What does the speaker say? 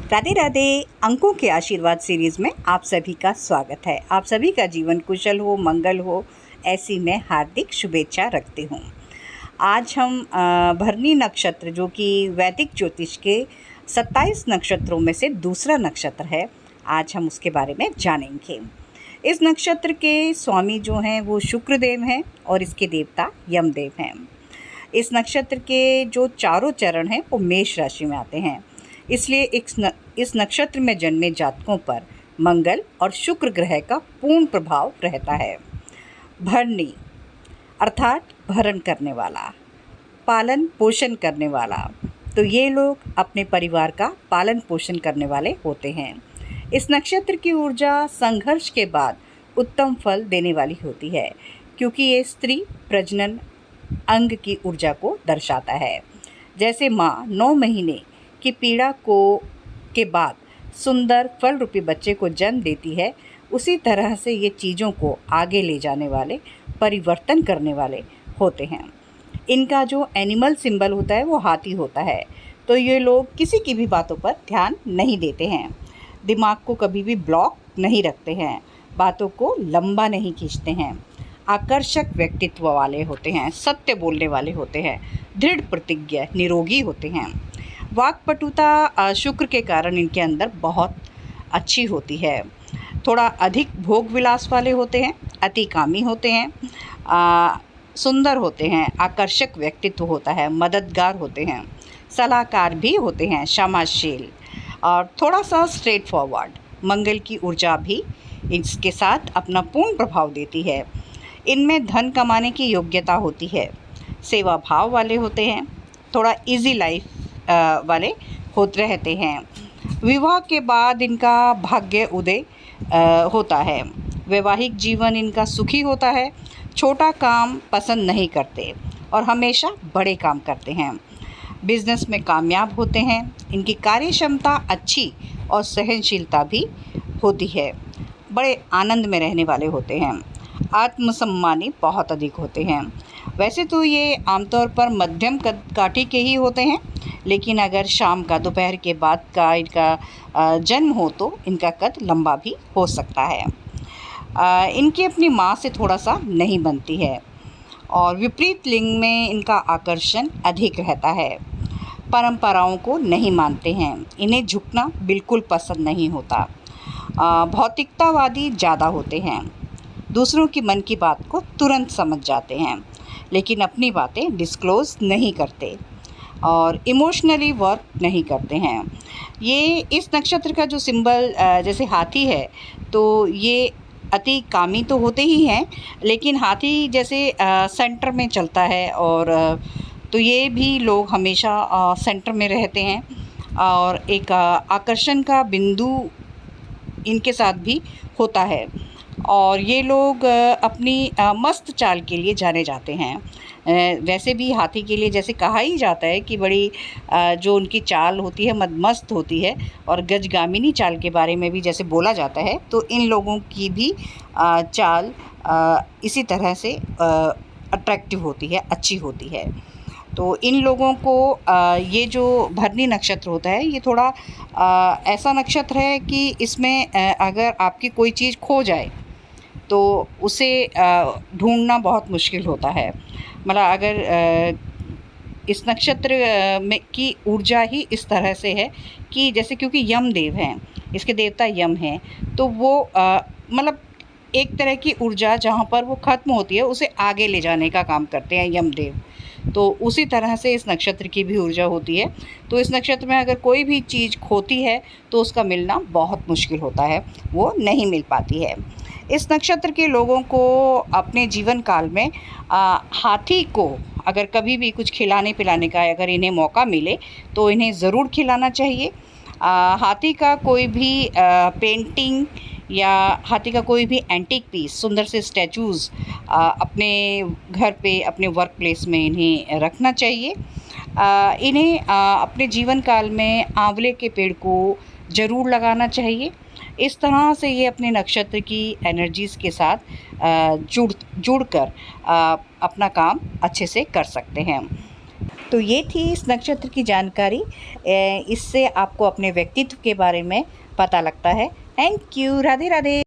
राधे राधे। अंकों के आशीर्वाद सीरीज़ में आप सभी का स्वागत है। आप सभी का जीवन कुशल हो, मंगल हो, ऐसी मैं हार्दिक शुभेच्छा रखती हूँ। आज हम भरणी नक्षत्र, जो कि वैदिक ज्योतिष के 27 नक्षत्रों में से दूसरा नक्षत्र है, आज हम उसके बारे में जानेंगे। इस नक्षत्र के स्वामी जो हैं वो शुक्रदेव हैं और इसके देवता यमदेव हैं। इस नक्षत्र के जो चारों चरण हैं वो मेष राशि में आते हैं, इसलिए इस नक्षत्र में जन्मे जातकों पर मंगल और शुक्र ग्रह का पूर्ण प्रभाव रहता है। भरणी अर्थात भरण करने वाला, पालन पोषण करने वाला, तो ये लोग अपने परिवार का पालन पोषण करने वाले होते हैं। इस नक्षत्र की ऊर्जा संघर्ष के बाद उत्तम फल देने वाली होती है, क्योंकि ये स्त्री प्रजनन अंग की ऊर्जा को दर्शाता है। जैसे माँ 9 महीने की पीड़ा के बाद सुंदर फल रूपी बच्चे को जन्म देती है, उसी तरह से ये चीज़ों को आगे ले जाने वाले, परिवर्तन करने वाले होते हैं। इनका जो एनिमल सिंबल होता है वो हाथी होता है, तो ये लोग किसी की भी बातों पर ध्यान नहीं देते हैं, दिमाग को कभी भी ब्लॉक नहीं रखते हैं, बातों को लंबा नहीं खींचते हैं, आकर्षक व्यक्तित्व वाले होते हैं, सत्य बोलने वाले होते हैं, दृढ़ प्रतिज्ञ, निरोगी होते हैं। वाक्पटुता शुक्र के कारण इनके अंदर बहुत अच्छी होती है। थोड़ा अधिक भोग विलास वाले होते हैं, अतिकामी होते हैं, सुंदर होते हैं, आकर्षक व्यक्तित्व होता है, मददगार होते हैं, सलाहकार भी होते हैं, क्षमाशील और थोड़ा सा स्ट्रेट फॉरवर्ड। मंगल की ऊर्जा भी इसके साथ अपना पूर्ण प्रभाव देती है। इनमें धन कमाने की योग्यता होती है, सेवा भाव वाले होते हैं, थोड़ा इजी लाइफ वाले होते रहते हैं। विवाह के बाद इनका भाग्य उदय होता है। वैवाहिक जीवन इनका सुखी होता है। छोटा काम पसंद नहीं करते और हमेशा बड़े काम करते हैं। बिजनेस में कामयाब होते हैं। इनकी कार्य क्षमता अच्छी और सहनशीलता भी होती है। बड़े आनंद में रहने वाले होते हैं। आत्मसम्मानी बहुत अधिक होते हैं। वैसे तो ये आमतौर पर मध्यम काठी के ही होते हैं, लेकिन अगर शाम का, दोपहर के बाद का इनका जन्म हो तो इनका कद लंबा भी हो सकता है। इनकी अपनी माँ से थोड़ा सा नहीं बनती है और विपरीत लिंग में इनका आकर्षण अधिक रहता है। परंपराओं को नहीं मानते हैं, इन्हें झुकना बिल्कुल पसंद नहीं होता। भौतिकतावादी ज़्यादा होते हैं, दूसरों की मन की बात को तुरंत समझ जाते हैं, लेकिन अपनी बातें डिस्क्लोज़ नहीं करते और इमोशनली वर्क नहीं करते हैं। ये इस नक्षत्र का जो सिंबल जैसे हाथी है, तो ये अति कामी तो होते ही हैं, लेकिन हाथी जैसे सेंटर में चलता है और तो ये भी लोग हमेशा सेंटर में रहते हैं और एक आकर्षण का बिंदु इनके साथ भी होता है। और ये लोग अपनी मस्त चाल के लिए जाने जाते हैं। वैसे भी हाथी के लिए जैसे कहा ही जाता है कि बड़ी जो उनकी चाल होती है मस्त होती है, और गजगामिनी चाल के बारे में भी जैसे बोला जाता है, तो इन लोगों की भी चाल इसी तरह से अट्रैक्टिव होती है, अच्छी होती है। तो इन लोगों को ये जो भरणी नक्षत्र होता है, ये थोड़ा ऐसा नक्षत्र है कि इसमें अगर आपकी कोई चीज़ खो जाए तो उसे ढूंढना बहुत मुश्किल होता है। मतलब अगर इस नक्षत्र में की ऊर्जा ही इस तरह से है कि जैसे, क्योंकि यमदेव हैं, इसके देवता यम हैं, तो वो मतलब एक तरह की ऊर्जा जहाँ पर वो ख़त्म होती है उसे आगे ले जाने का काम करते हैं यमदेव। तो उसी तरह से इस नक्षत्र की भी ऊर्जा होती है। तो इस नक्षत्र में अगर कोई भी चीज़ खोती है तो उसका मिलना बहुत मुश्किल होता है, वो नहीं मिल पाती है। इस नक्षत्र के लोगों को अपने जीवन काल में हाथी को अगर कभी भी कुछ खिलाने पिलाने का अगर इन्हें मौका मिले तो इन्हें ज़रूर खिलाना चाहिए। हाथी का कोई भी पेंटिंग या हाथी का कोई भी एंटीक पीस, सुंदर से स्टैचूज़ अपने घर पे, अपने वर्क प्लेस में इन्हें रखना चाहिए। इन्हें अपने जीवन काल में आंवले के पेड़ को ज़रूर लगाना चाहिए। इस तरह से ये अपने नक्षत्र की एनर्जीज़ के साथ जुड़कर अपना काम अच्छे से कर सकते हैं। तो ये थी इस नक्षत्र की जानकारी। इससे आपको अपने व्यक्तित्व के बारे में पता लगता है। Thank you. राधे राधे।